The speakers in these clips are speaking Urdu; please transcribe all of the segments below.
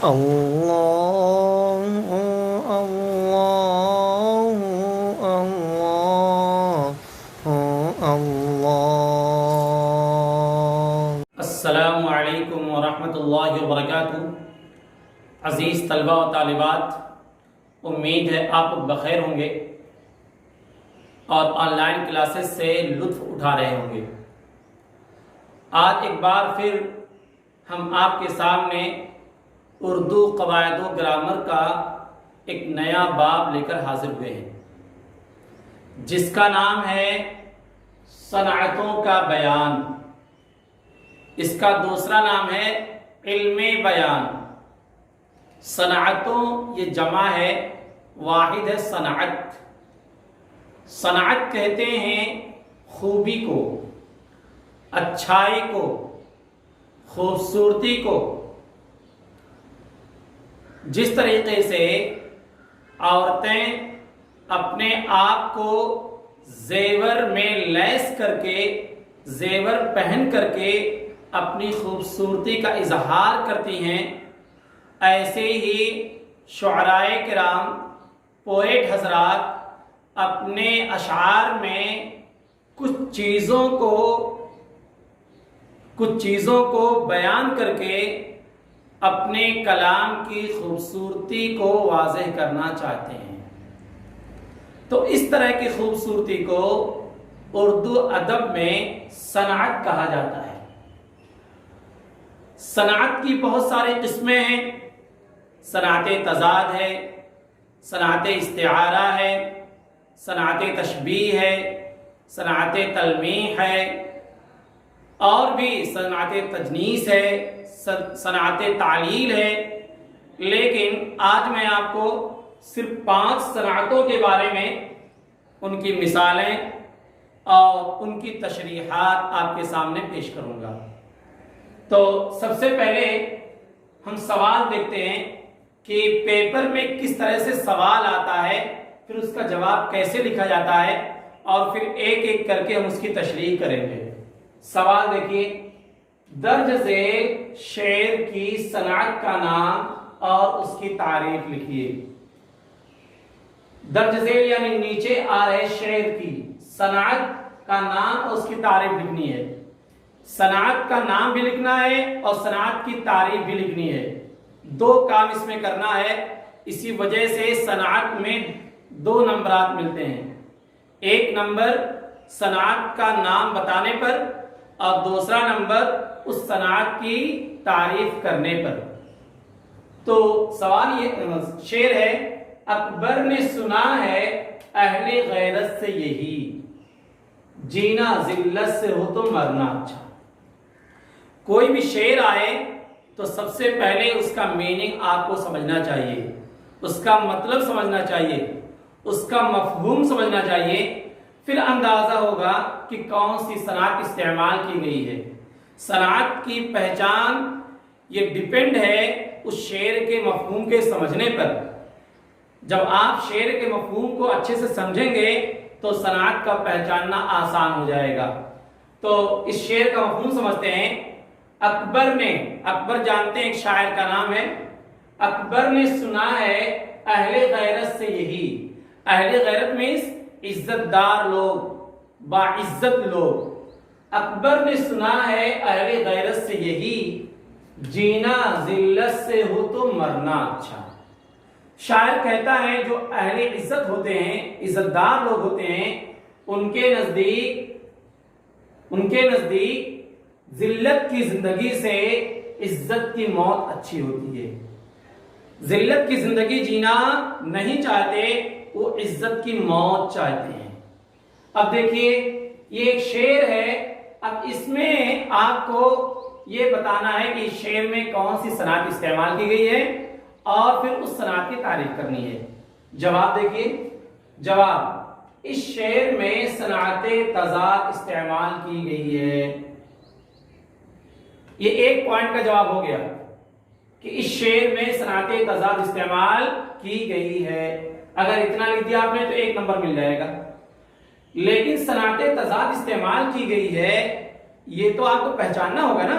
اللہ اللہ اللہ اللہ۔ السلام علیکم ورحمۃ اللہ وبرکاتہ۔ عزیز طلبہ و طالبات، امید ہے آپ بخیر ہوں گے اور آن لائن کلاسز سے لطف اٹھا رہے ہوں گے۔ آج ایک بار پھر ہم آپ کے سامنے اردو قواعد و گرامر کا ایک نیا باب لے کر حاضر ہوئے ہیں، جس کا نام ہے صنعتوں کا بیان۔ اس کا دوسرا نام ہے علم بیان۔ صنعتوں یہ جمع ہے، واحد ہے صنعت۔ صنعت کہتے ہیں خوبی کو، اچھائی کو، خوبصورتی کو۔ جس طریقے سے عورتیں اپنے آپ کو زیور میں لیس کر کے، زیور پہن کر کے اپنی خوبصورتی کا اظہار کرتی ہیں، ایسے ہی شعراء کرام، پوئٹ حضرات اپنے اشعار میں کچھ چیزوں کو بیان کر کے اپنے کلام کی خوبصورتی کو واضح کرنا چاہتے ہیں۔ تو اس طرح کی خوبصورتی کو اردو ادب میں صنعت کہا جاتا ہے۔ صنعت کی بہت ساری قسمیں ہیں۔ صنعت تضاد ہے، صنعت استعارہ ہے، صنعت تشبیہ ہے، صنعت تلمیح ہے، اور بھی صنعت تجنیس ہے، صنعت تعلیل ہے۔ لیکن آج میں آپ کو صرف 5 صنعتوں کے بارے میں، ان کی مثالیں اور ان کی تشریحات آپ کے سامنے پیش کروں گا۔ تو سب سے پہلے ہم سوال دیکھتے ہیں کہ پیپر میں کس طرح سے سوال آتا ہے، پھر اس کا جواب کیسے لکھا جاتا ہے، اور پھر ایک ایک کر کے ہم اس کی تشریح کریں گے۔ سوال دیکھیے، درج ذیل شعر کی صنعت کا نام اور اس کی تعریف لکھیے۔ درج ذیل یعنی نیچے آ رہے شعر کی صنعت کا نام اور اس کی تعریف لکھنی ہے۔ صنعت کا نام بھی لکھنا ہے اور صنعت کی تعریف بھی لکھنی ہے۔ 2 کام اس میں کرنا ہے، اسی وجہ سے صنعت میں 2 نمبرات ملتے ہیں۔ 1 نمبر صنعت کا نام بتانے پر اور دوسرا نمبر اس صنعت کی تعریف کرنے پر۔ تو سوال یہ شعر ہے، اکبر نے سنا ہے اہل غیرت سے یہی، جینا ذلت سے ہو تو مرنا اچھا۔ کوئی بھی شعر آئے تو سب سے پہلے اس کا میننگ آپ کو سمجھنا چاہیے، اس کا مطلب سمجھنا چاہیے، اس کا مفہوم سمجھنا چاہیے، پھر اندازہ ہوگا کہ کون سی صنعت استعمال کی گئی ہے۔ صنعت کی پہچان یہ ڈیپینڈ ہے اس شعر کے مفہوم کے سمجھنے پر۔ جب آپ شعر کے مفہوم کو اچھے سے سمجھیں گے تو صنعت کا پہچاننا آسان ہو جائے گا۔ تو اس شعر کا مفہوم سمجھتے ہیں۔ اکبر نے، اکبر جانتے ہیں ایک شاعر کا نام ہے، اکبر نے سنا ہے اہل غیرت سے یہی۔ اہل غیرت میں عزت دار لوگ، باعزت لوگ۔ اکبر نے سنا ہے اہل غیرت سے یہی، جینا ذلت سے ہو تو مرنا اچھا۔ شاعر کہتا ہے جو اہل عزت ہوتے ہیں، عزت دار لوگ ہوتے ہیں، ان کے نزدیک ذلت کی زندگی سے عزت کی موت اچھی ہوتی ہے۔ ذلت کی زندگی جینا نہیں چاہتے، وہ عزت کی موت چاہتے ہیں۔ اب دیکھیے، یہ ایک شعر ہے، اب اس میں آپ کو یہ بتانا ہے کہ اس شعر میں کون سی صنعت استعمال کی گئی ہے اور پھر اس صنعت کی تعریف کرنی ہے۔ جواب دیکھیے، جواب، اس شعر میں صنعت تضاد استعمال کی گئی ہے۔ یہ 1 پوائنٹ کا جواب ہو گیا کہ اس شعر میں صنعت تضاد استعمال کی گئی ہے۔ اگر اتنا لکھ دیا آپ نے تو 1 نمبر مل جائے گا۔ لیکن صنعت تضاد استعمال کی گئی ہے، یہ تو آپ کو پہچاننا ہوگا نا۔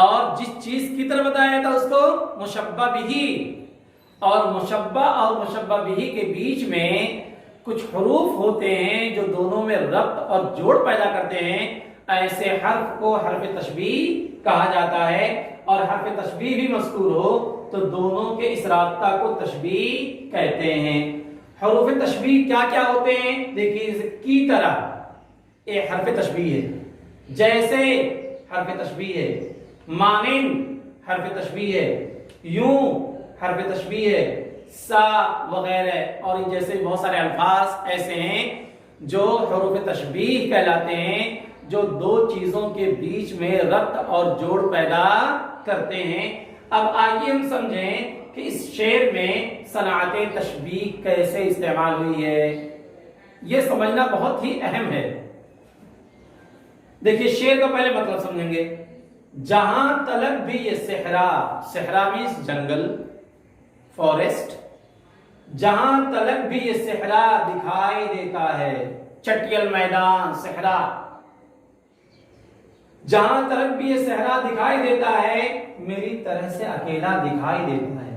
اور جس چیز کی طرح بتایا تھا اس کو مشبہ بھی، اور مشبہ اور مشبہ بھی کے بیچ میں کچھ حروف ہوتے ہیں جو دونوں میں ربط اور جوڑ پیدا کرتے ہیں، ایسے حرف کو حرف تشبیہ کہا جاتا ہے، اور حرف تشبیہ بھی مذکور ہو تو دونوں کے اس رابطہ کو تشبیہ کہتے ہیں۔ حروف تشبیہ کیا کیا ہوتے ہیں؟ دیکھیے، کی طرح یہ حرف تشبیہ ہے، جیسے حرف تشبیہ ہے، مانند حرف تشبیہ ہے، یوں حرف تشبیہ ہے، سا وغیرہ، اور ان جیسے بہت سارے الفاظ ایسے ہیں جو حروف تشبیہ کہلاتے ہیں، جو دو چیزوں کے بیچ میں ربط اور جوڑ پیدا کرتے ہیں۔ اب آئیے ہم سمجھیں کہ اس شعر میں صنعت تشبیہ کیسے استعمال ہوئی ہے، یہ سمجھنا بہت ہی اہم ہے۔ دیکھیے، شعر کا پہلے مطلب سمجھیں گے۔ جہاں تلک بھی یہ صحرا، صحرا مینس جنگل، فارسٹ، جہاں تلک بھی یہ صحرا دکھائی دیتا ہے، چٹیل میدان، صحرا، جہاں تلک بھی یہ صحرا دکھائی دیتا ہے، میری طرح سے اکیلا دکھائی دیتا ہے۔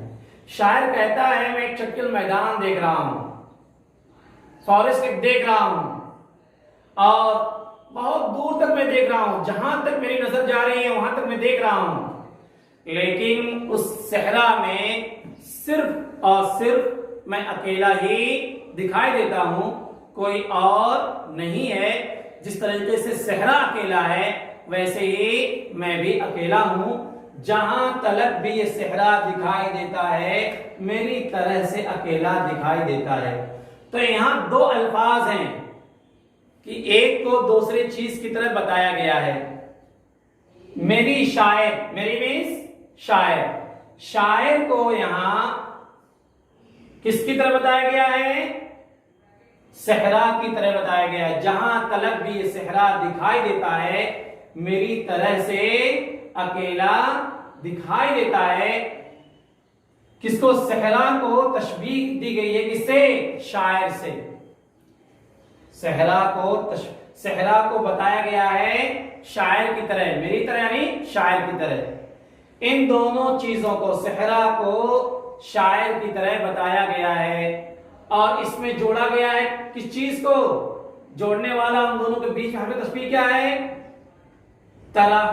شاعر کہتا ہے میں ایک چٹیل میدان دیکھ رہا ہوں، فارسٹ دیکھ رہا ہوں، اور بہت دور تک میں دیکھ رہا ہوں، جہاں تک میری نظر جا رہی ہے وہاں تک میں دیکھ رہا ہوں، لیکن اس صحرا میں صرف اور صرف میں اکیلا ہی دکھائی دیتا ہوں، کوئی اور نہیں ہے۔ جس طریقے سے صحرا اکیلا ہے ویسے ہی میں بھی اکیلا ہوں۔ جہاں تلک بھی یہ صحرا دکھائی دیتا ہے، میری طرح سے اکیلا دکھائی دیتا ہے۔ تو یہاں دو الفاظ ہیں کہ ایک کو دوسری چیز کی طرح بتایا گیا ہے۔ میری شاعر، میری مینس شاعر، شاعر کو یہاں کس کی طرح بتایا گیا ہے؟ صحرا کی طرح بتایا گیا ہے۔ جہاں تلک بھی یہ صحرا دکھائی دیتا ہے، میری طرح سے اکیلا دکھائی دیتا ہے۔ کس کو؟ صحرا کو تشبیہ دی گئی ہے، کس سے؟ شاعر سے۔ صحرا کو بتایا گیا ہے شاعر کی طرح، میری طرح یعنی شاعر کی طرح۔ ان دونوں چیزوں کو، صحرا کو شاعر کی طرح بتایا گیا ہے، اور اس میں جوڑا گیا ہے کس چیز کو؟ جوڑنے والا ان دونوں کے بیچ حرف تشبیہ کیا ہے؟ طرح۔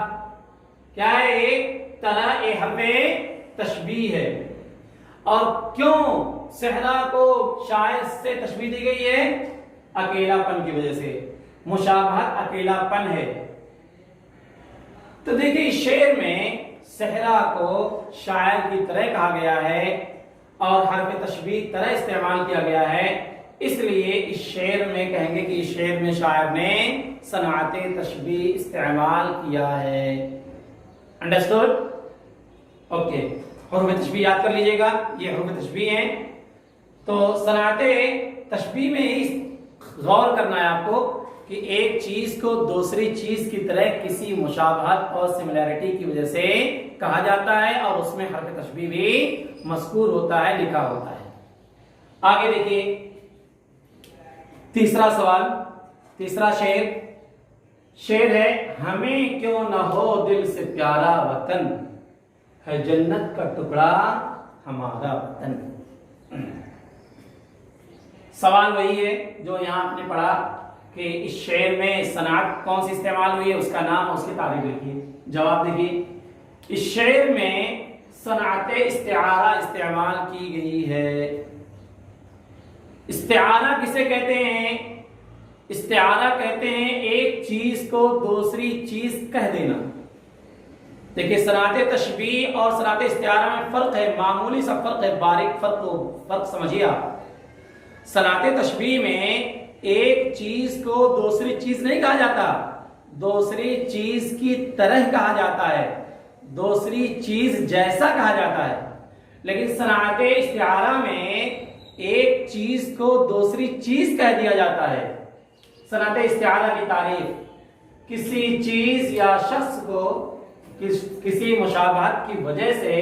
کیا ہے ایک طرح؟ یہ حرف تشبیہ ہے۔ اور کیوں صحرا کو شاعر سے تشبیہ دی گئی ہے؟ اکیلا پن کی وجہ سے، مشابہت اکیلا پن ہے۔ تو دیکھیں اس شعر میں صحرا کو شاعر کی طرح کہا گیا ہے اور حرف تشبیہ طرح استعمال کیا گیا ہے، اس لیے اس شعر میں کہیں گے کہ اس شعر میں شاعر نے صنعت تشبیہ استعمال کیا ہے۔ انڈرسٹوڈ؟ اوکے، حروف تشبیہ یاد کر لیجئے گا، یہ حروف تشبیہ ہیں۔ تو صنعت تشبیہ میں غور کرنا ہے آپ کو کہ ایک چیز کو دوسری چیز کی طرح کسی مشابہت اور سملیرٹی کی وجہ سے کہا جاتا ہے، اور اس میں حرف تشبیہ بھی مذکور ہوتا ہے، لکھا ہوتا ہے۔ آگے دیکھیے تیسرا سوال، تیسرا شعر ہے، ہمیں کیوں نہ ہو دل سے پیارا وطن، ہے جنت کا ٹکڑا ہمارا وطن۔ سوال وہی ہے جو یہاں آپ نے پڑھا کہ اس شعر میں صنعت کون سی استعمال ہوئی ہے، اس کا نام اور اس کی تعریف لکھیے۔ جواب دیکھیے، اس شعر میں صنعت استعارہ استعمال کی گئی ہے۔ استعارہ کسے کہتے ہیں؟ استعارہ کہتے ہیں ایک چیز کو دوسری چیز کہہ دینا۔ دیکھیے صنعت تشبیہ اور صنعت استعارہ میں فرق ہے، معمولی سا فرق ہے، باریک فرق سمجھیے آپ۔ صنعت تشبیہ میں ایک چیز کو دوسری چیز نہیں کہا جاتا، دوسری چیز کی طرح کہا جاتا ہے، دوسری چیز جیسا کہا جاتا ہے۔ لیکن صنعت استعارہ میں ایک چیز کو دوسری چیز کہہ دیا جاتا ہے۔ صنعت استعارہ کی تعریف، کسی چیز یا شخص کو کسی مشابہت کی وجہ سے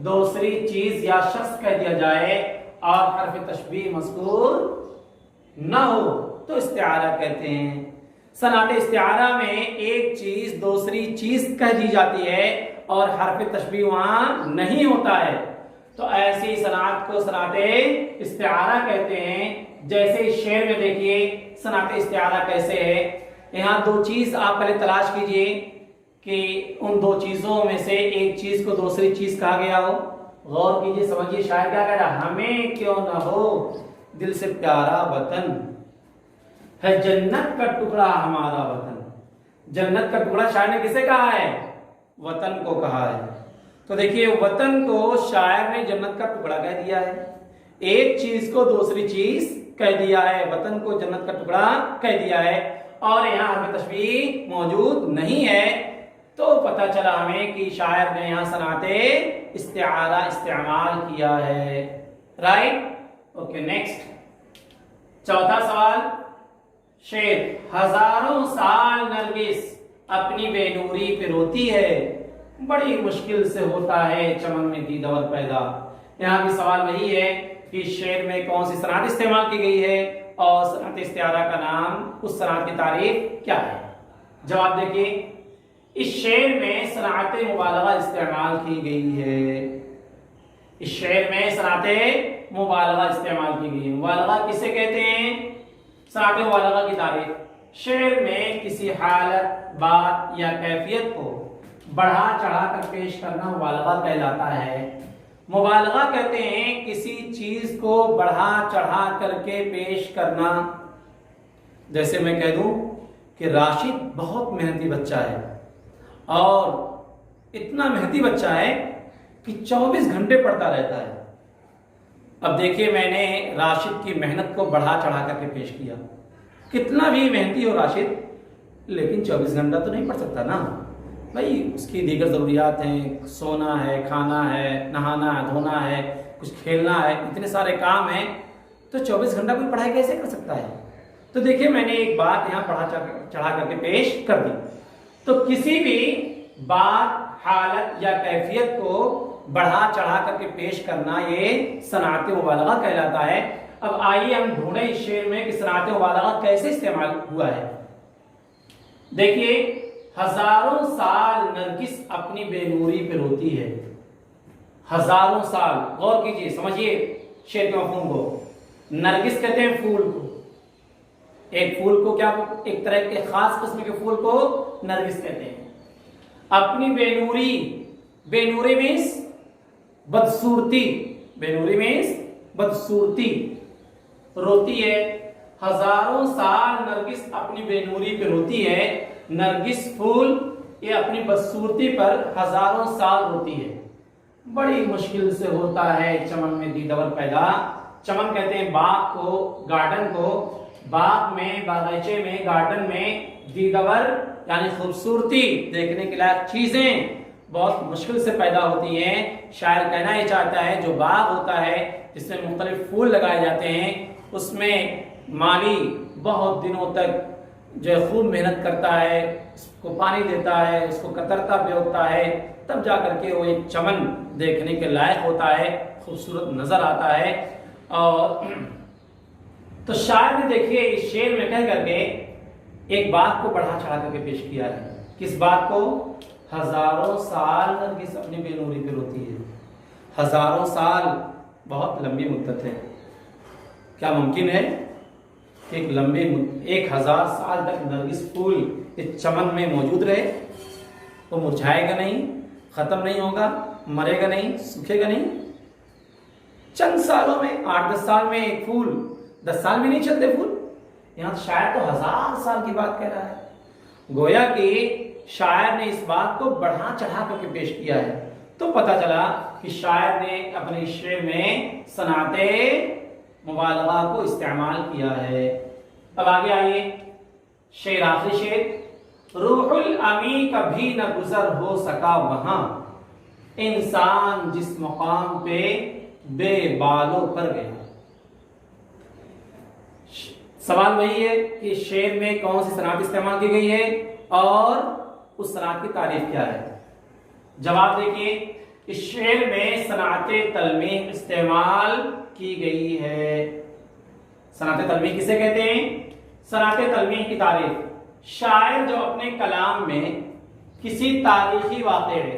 دوسری چیز یا شخص کہہ دیا جائے اور حرف تشبیہ مذکور نہ ہو تو استعارہ کہتے ہیں۔ صنعت استعارہ میں ایک چیز دوسری چیز کہہ دی جاتی ہے اور حرف تشبیہ وہاں نہیں ہوتا ہے، تو ایسی صنعت کو صنعت استعارہ کہتے ہیں۔ جیسے اس شعر میں دیکھیے صنعت استعارہ کیسے ہے۔ یہاں دو چیز آپ پہلے تلاش کیجئے کہ ان دو چیزوں میں سے ایک چیز کو دوسری چیز کہا گیا ہو۔ غور کیجئے، سمجھیے شاعر کیا کہہ رہا، ہمیں کیوں نہ ہو دل سے پیارا وطن، ہے جنت کا ٹکڑا ہمارا وطن۔ جنت کا ٹکڑا شاعر نے کسے کہا ہے؟ وطن کو کہا ہے۔ تو دیکھیے وطن کو شاعر نے جنت کا ٹکڑا کہہ دیا ہے، ایک چیز کو دوسری چیز کہہ دیا ہے، وطن کو جنت کا ٹکڑا کہہ دیا ہے، اور یہاں حرف تشبیہ موجود نہیں ہے، تو پتہ چلا ہمیں کہ شاعر نے یہاں صنعت استعارہ استعمال کیا ہے۔ رائٹ، اوکے، نیکسٹ چوتھا سوال۔ شعر، ہزاروں سال نرگس اپنی بے نوری پہ روتی ہے، بڑی مشکل سے ہوتا ہے چمن میں دیدور پیدا۔ یہاں بھی سوال وہی ہے کہ شعر میں کون سی صنعت استعمال کی گئی ہے اور صنعت استعارہ کا نام، اس صنعت کی تعریف کیا ہے؟ جواب دیکھیے، اس شعر میں صنعت مبالغہ استعمال کی گئی ہے۔ اس شعر میں صنعت مبالغہ استعمال کی گئی ہے۔ مبالغہ کسے کہتے ہیں؟ صنعت مبالغہ کی تعریف، شعر میں کسی حالت، بات یا کیفیت کو بڑھا چڑھا کر پیش کرنا مبالغہ کہلاتا ہے۔ مبالغہ کہتے ہیں کسی چیز کو بڑھا چڑھا کر کے پیش کرنا۔ جیسے میں کہہ دوں کہ راشد بہت محنتی بچہ ہے، اور اتنا محنتی بچہ ہے کہ 24 گھنٹے پڑھتا رہتا ہے۔ اب دیکھیے میں نے راشد کی محنت کو بڑھا چڑھا کر کے پیش کیا، کتنا بھی محنتی ہو راشد لیکن 24 گھنٹہ تو نہیں پڑھ سکتا نا بھائی، اس کی دیگر ضروریات ہیں، سونا ہے، کھانا ہے، نہانا ہے، دھونا ہے، کچھ کھیلنا ہے، اتنے سارے کام ہیں، تو 24 گھنٹہ کوئی پڑھائی کیسے کر سکتا ہے؟ تو دیکھیے میں نے ایک بات یہاں بڑھا چڑھا کر کے پیش کر دی۔ تو کسی بھی بات، حالت یا کیفیت کو بڑھا چڑھا کر کے پیش کرنا یہ صنعت مبالغہ کہلاتا ہے۔ اب آئیے ہم ڈھونڈیں اس شعر میں کہ صنعت مبالغہ کیسے استعمال ہوا ہے۔ دیکھیے، ہزاروں سال نرگس اپنی بے نوری پہ روتی ہے۔ ہزاروں سال، غور کیجئے، سمجھیے شعر کے مفہوم کو۔ نرگس کہتے ہیں پھول کو، ایک پھول کو کیا، ایک طرح کے خاص قسم کے پھول کو نرگس کہتے ہیں۔ اپنی بے نوری، بے نوری مینس بدصورتی، بے نوری مینس بدصورتی، روتی ہے۔ ہزاروں سال نرگس اپنی بے نوری پہ روتی ہے۔ نرگس پھول یہ اپنی بدصورتی پر ہزاروں سال روتی ہے، بڑی مشکل سے ہوتا ہے چمن میں دیدور پیدا۔ چمن کہتے ہیں باغ کو، گارڈن کو۔ باغ میں، باغیچے میں، گارڈن میں دیدور یعنی خوبصورتی، دیکھنے کے لائق چیزیں بہت مشکل سے پیدا ہوتی ہیں۔ شاعر کہنا یہ چاہتا ہے جو باغ ہوتا ہے جس میں مختلف پھول لگائے جاتے ہیں، اس میں مالی بہت دنوں تک جو ہے خوب محنت کرتا ہے، اس کو پانی دیتا ہے، اس کو کترتا بیوتا ہے، تب جا کر کے وہ ایک چمن دیکھنے کے لائق ہوتا ہے، خوبصورت نظر آتا ہے۔ اور تو شاعر نے دیکھیے اس شعر میں کہہ کر کے ایک بات کو بڑھا چڑھا کر کے پیش کیا ہے۔ کس بات کو؟ ہزاروں سال نرگس اپنی بے نوری پہ روتی ہے۔ ہزاروں سال بہت لمبی مدت ہے، کیا ممکن ہے کہ ایک لمبی 1000 سال تک نرگس پھول اس چمن میں موجود رہے؟ وہ مرجھائے گا نہیں، ختم نہیں ہوگا، مرے گا نہیں، سوکھے گا نہیں؟ چند سالوں میں، 8-10 سال میں ایک پھول، 10 سال میں نہیں چلتے پھول، یہاں شاعر تو 1000 سال کی بات کہہ رہا ہے۔ گویا کہ شاعر نے اس بات کو بڑھا چڑھا کر کے پیش کیا ہے، تو پتہ چلا کہ شاعر نے اپنے شعر میں صنعت مبالغہ کو استعمال کیا ہے۔ اب آگے آئیے، شعر، آخری شعر۔ روح الامی کبھی نہ گزر ہو سکا وہاں، انسان جس مقام پہ بے بالوں پر گیا۔ سوال وہی ہے کہ شعر میں کون سی صنعت استعمال کی گئی ہے اور اس صنعت کی تعریف کیا ہے؟ جواب دیکھیے، اس شعر میں صنعت تلمیح استعمال کی گئی ہے۔ صنعت تلمیح کسے کہتے ہیں؟ صنعت تلمیح کی تعریف، شاعر جو اپنے کلام میں کسی تاریخی واقعے